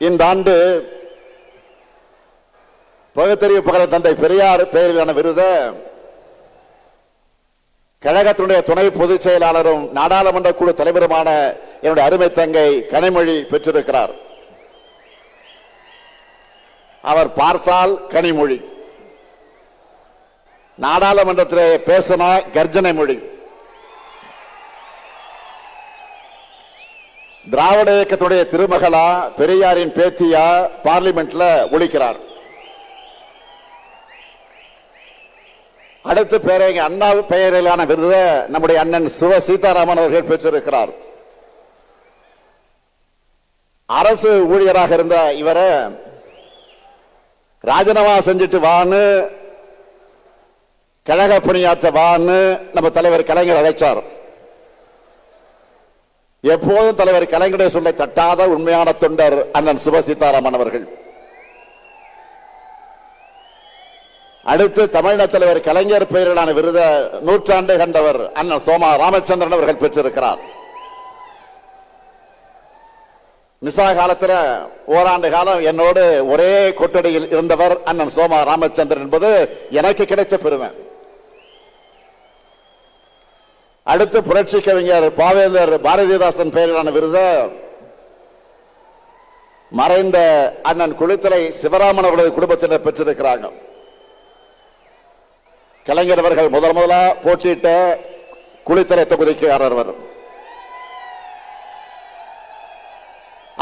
இந்த ஆண்டு பகுத்தறிவு புகழ் தந்தை பெரியார் பெயரிலான விருதை கழகத்தினுடைய துணை பொதுச் செயலாளரும் நாடாளுமன்ற குழு தலைவருமான என்னுடைய அருமை தங்கை கனிமொழி பெற்றிருக்கிறார். அவர் பார்த்தால் கனிமொழி, நாடாளுமன்றத்திலே பேசினா கர்ஜனை மொழி. திராவிட இயக்கத்துடைய திருமகளா, பெரியாரின் பேத்தியா பார்லிமெண்ட்ல ஒலிக்கிறார். அடுத்த பேரங்க அண்ணா பெயரிலான விருதை நம்முடைய அண்ணன் சுவ சீதாராமன் அவர்கள் பெற்றிருக்கிறார். அரசு ஊழியராக இருந்த இவரை ராஜினாமா செஞ்சுட்டு வான்னு, கழக பணியாற்ற வான்னு நம்ம தலைவர் கலைஞர் அழைச்சார். எப்போதும் தலைவர் கலைஞருடைய சொல்லை தட்டாத உண்மையான தொண்டர் அண்ணன் சுப சீதாராமன் அவர்கள். அடுத்து தமிழக தலைவர் கலைஞர் பெயரிலான விருதை நூற்றாண்டு கண்டவர் அண்ணன் சோமா ராமச்சந்திரன் அவர்கள் பெற்றிருக்கிறார். மிசா காலத்தில் ஓராண்டு காலம் என்னோடு ஒரே கொட்டடியில் இருந்தவர் அண்ணன் சோமா ராமச்சந்திரன் என்பது எனக்கு கிடைச்ச பெருமை. அடுத்து புரட்சி கவிஞர் பாவேந்தர் பாரதிதாசன் பெயரிலான விருதை மறைந்த அண்ணன் குளித்தலை சிவராமன் அவர்களது குடும்பத்தினர் பெற்றிருக்கிறாங்க. கலைஞர் அவர்கள் முதலா போட்டியிட்ட குளித்தலை தொகுதிக்கு ஆரவர்.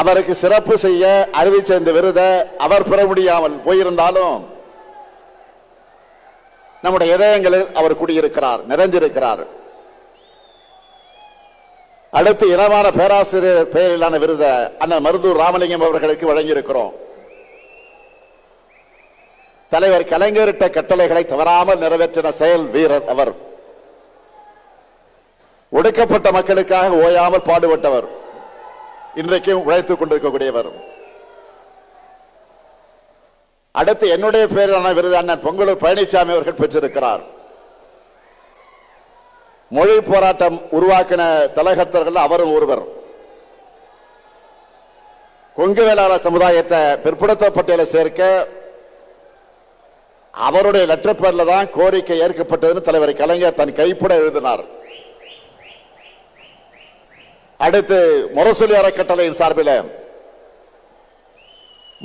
அவருக்கு சிறப்பு செய்ய அறிவிச்ச இந்த விருதை அவர் பெற முடியாமல் போயிருந்தாலும் நம்முடைய இதயங்களில் அவர் குடியிருக்கிறார், நிறைஞ்சிருக்கிறார். அடுத்து இனமான பேராசிரியர் பெயரிலான விருதை அண்ணன் மருதூர் ராமலிங்கம் அவர்களுக்கு வழங்கியிருக்கிறோம். தலைவர் கலைஞரிட்ட கட்டளைகளை தவறாமல் நிறைவேற்றின செயல் வீரர் அவர். ஒடுக்கப்பட்ட மக்களுக்காக ஓயாமல் பாடுபட்டவர், இன்றைக்கும் உழைத்துக் கொண்டிருக்கக்கூடியவர். அடுத்து என்னுடைய பெயரிலான விருது அண்ணன் பொங்கலூர் பழனிசாமி அவர்கள் பெற்றிருக்கிறார். மொழி போராட்டம் உருவாக்கின தலகத்தர்கள் அவரும் ஒருவர். கொங்கு வேளாளர் சமுதாயத்தை பிற்படுத்த பட்டியலை சேர்க்க அவருடைய லெட்டர் பேர்ல தான் கோரிக்கை ஏற்கப்பட்டது தலைவர் கலைஞர் தன் கைப்பட எழுதினார். அடுத்து முரசொலி அறக்கட்டளையின் சார்பில்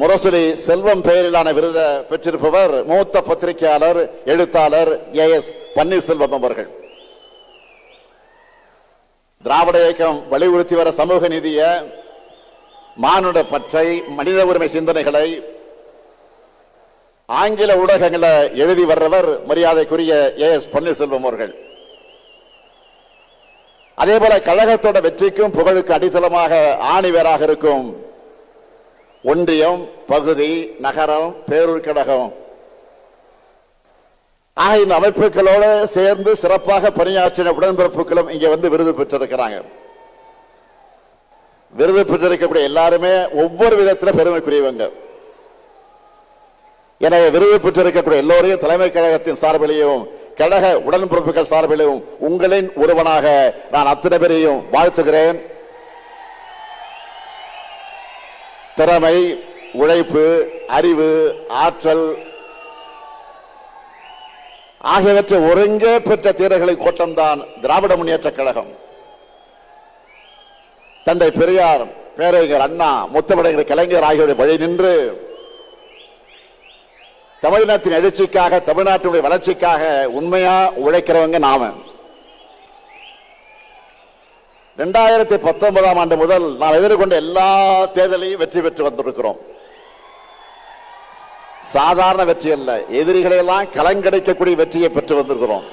முரசொலி செல்வம் பெயரிலான விருதை பெற்றிருப்பவர் மூத்த பத்திரிகையாளர் எழுத்தாளர் AS பன்னீர்செல்வம் அவர்கள். திராவிட இயக்கம் வலியுறுத்தி வர சமூக நீதிய, மானுட பற்றை, மனித உரிமை சிந்தனைகளை ஆங்கில ஊடகங்களை எழுதி வர்றவர் மரியாதைக்குரிய AS பன்னீர்செல்வம் அவர்கள். அதே போல கழகத்தோட வெற்றிக்கும் புகழுக்கு அடித்தளமாக ஆணிவேராக இருக்கும் ஒன்றியம், பகுதி, நகரம், பேரூர் கழகம் ஆக இந்த அமைப்புகளோடு சேர்ந்து சிறப்பாக பணியாற்றின உடன்பிறப்புகளும் இங்க வந்து விருது பெற்றிருக்கிறாங்க. விருது பெற்றிருக்கக்கூடிய எல்லாருமே ஒவ்வொரு விதத்தில் பெருமைக்குரியவங்க. எனவே விருது பெற்றிருக்கக்கூடிய எல்லோரையும் தலைமை கழகத்தின் சார்பிலையும் கழக உடன்பிறப்புகள் சார்பிலும் உங்களின் ஒருவனாக நான் அத்தனை பேரையும் வாழ்த்துகிறேன். திறமை, உழைப்பு, அறிவு, ஆற்றல் ஆகியவற்றை ஒருங்கே பெற்ற தீரர்களின் கோட்டம்தான் திராவிட முன்னேற்ற கழகம். தந்தை பெரியார், பேரறிஞர் அண்ணா, முத்தமிழர் கலைஞர் ஆகியோருடைய வழி நின்று தமிழ்நாட்டின் எழுச்சிக்காக, தமிழ்நாட்டினுடைய வளர்ச்சிக்காக உண்மையா உழைக்கிறவங்க நாம. 2019 ஆண்டு முதல் நாம் எதிர்கொண்ட எல்லா தேர்தலையும் வெற்றி பெற்று வந்திருக்கிறோம். சாதாரண வெற்றி அல்ல, எதிரிகளை எல்லாம் கலங்கடைக்கக்கூடிய வெற்றியை பெற்று வந்திருக்கிறோம்.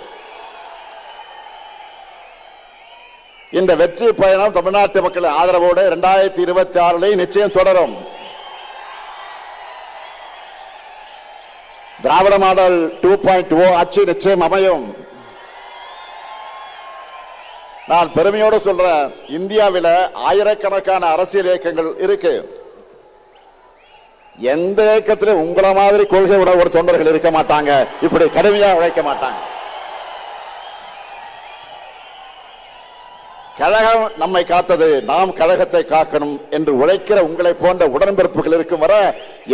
இந்த வெற்றி பயணம் தமிழ்நாட்டு மக்களின் ஆதரவோடு 2026 நிச்சயம் தொடரும். திராவிட மாடல் 2.0 ஆட்சி நிச்சயம் அமையும். நான் பெருமையோடு சொல்றேன், இந்தியாவில் ஆயிரக்கணக்கான அரசியல் இயக்கங்கள் இருக்கு. எந்த இயக்கத்திலும் உங்களை மாதிரி கொள்கை உடைய ஒரு தொண்டர்கள் இருக்க மாட்டாங்க, இப்படி கடுமையா உழைக்க மாட்டாங்க. கழகம் நம்மை காத்தது, நாம் கழகத்தை காக்கணும் என்று உழைக்கிற உங்களை போன்ற உடன்பிறப்புகள் இருக்கும் வரை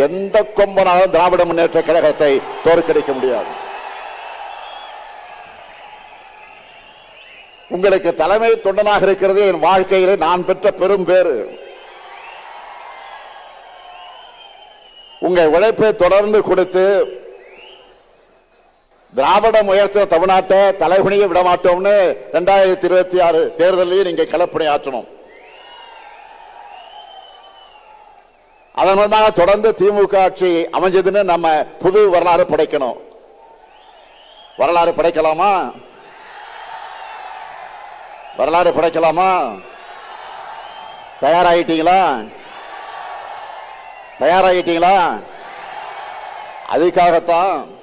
எந்த கொம்பனாலும் திராவிட முன்னேற்ற கழகத்தை தோற்கடிக்க முடியாது. உங்களுக்கு தலைமை தொண்டனாக இருக்கிறது என் வாழ்க்கையிலே நான் பெற்ற பெரும் பேறு. உங்கள் உழைப்பை தொடர்ந்து கொடுத்து திராவிடம் உயர்த்த தமிழ்நாட்டை தலைகுனிய விடமாட்டோம்னு 2026 தேர்தலையும் நீங்க களப்பணி ஆற்றணும். அதன் மூலமாக தொடர்ந்து திமுக ஆட்சி அமைஞ்சதுன்னு நம்ம புது வரலாறு படைக்கணும். வரலாறு படைக்கலாமா? வரலாறு படைக்கலாமா? தயாராகிட்டீங்களா? தயாராகிட்டீங்களா? அதுக்காகத்தான்